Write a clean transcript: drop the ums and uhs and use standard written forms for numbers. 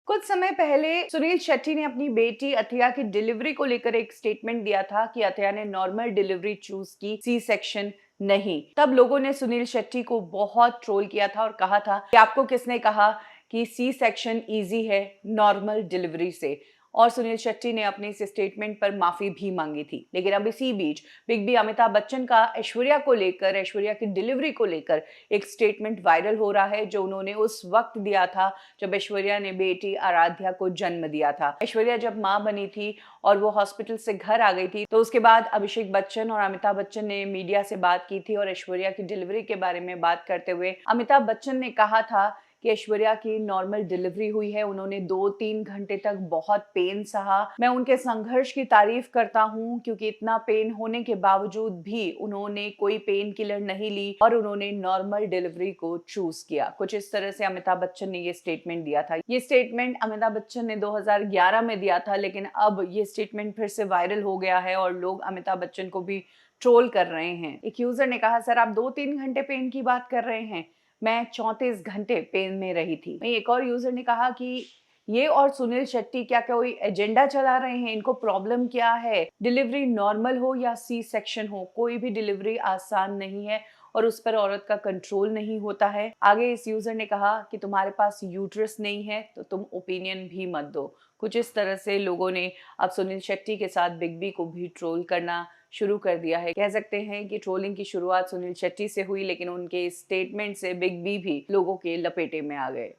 कुछ समय पहले सुनील शेट्टी ने अपनी बेटी अथिया की डिलीवरी को लेकर एक स्टेटमेंट दिया था कि अथिया ने नॉर्मल डिलीवरी चूज की, सी सेक्शन नहीं। तब लोगों ने सुनील शेट्टी को बहुत ट्रोल किया था और कहा था कि आपको किसने कहा कि सी सेक्शन इजी है नॉर्मल डिलीवरी से। और सुनील शेट्टी ने अपने इस स्टेटमेंट पर माफी भी मांगी थी। लेकिन अब इसी बीच बिग बी अमिताभ बच्चन का ऐश्वर्या की डिलीवरी को लेकर एक स्टेटमेंट वायरल हो रहा है, जो उन्होंने उस वक्त दिया था जब ऐश्वर्या ने बेटी आराध्या को जन्म दिया था। ऐश्वर्या जब मां बनी थी और वो हॉस्पिटल से घर आ गई थी, तो उसके बाद अभिषेक बच्चन और अमिताभ बच्चन ने मीडिया से बात की थी और ऐश्वर्या की डिलीवरी के बारे में बात करते हुए अमिताभ बच्चन ने कहा था कि ऐश्वर्या की नॉर्मल डिलीवरी हुई है। उन्होंने 2-3 घंटे तक बहुत पेन सहा। मैं उनके संघर्ष की तारीफ करता हूँ, क्योंकि इतना पेन होने के बावजूद भी उन्होंने कोई पेन किलर नहीं ली और उन्होंने नॉर्मल डिलीवरी को चूज किया। कुछ इस तरह से अमिताभ बच्चन ने ये स्टेटमेंट दिया था। ये स्टेटमेंट अमिताभ बच्चन ने 2011 में दिया था, लेकिन अब ये स्टेटमेंट फिर से वायरल हो गया है और लोग अमिताभ बच्चन को भी ट्रोल कर रहे हैं। एक यूजर ने कहा, सर आप 2-3 घंटे पेन की बात कर रहे हैं, मैं 34 घंटे पेन में रही थी। वहीं एक और यूजर ने कहा कि ये और सुनील शेट्टी क्या कोई एजेंडा चला रहे हैं, इनको प्रॉब्लम क्या है? डिलीवरी नॉर्मल हो या सी सेक्शन हो, कोई भी डिलीवरी आसान नहीं है और उस पर औरत का कंट्रोल नहीं होता है। आगे इस यूजर ने कहा कि तुम्हारे पास यूट्रस नहीं है तो तुम ओपिनियन भी मत दो। कुछ इस तरह से लोगों ने अब सुनील शेट्टी के साथ बिग बी को भी ट्रोल करना शुरू कर दिया है। कह सकते हैं कि ट्रोलिंग की शुरुआत सुनील शेट्टी से हुई, लेकिन उनके स्टेटमेंट से बिग बी भी लोगों के लपेटे में आ गए।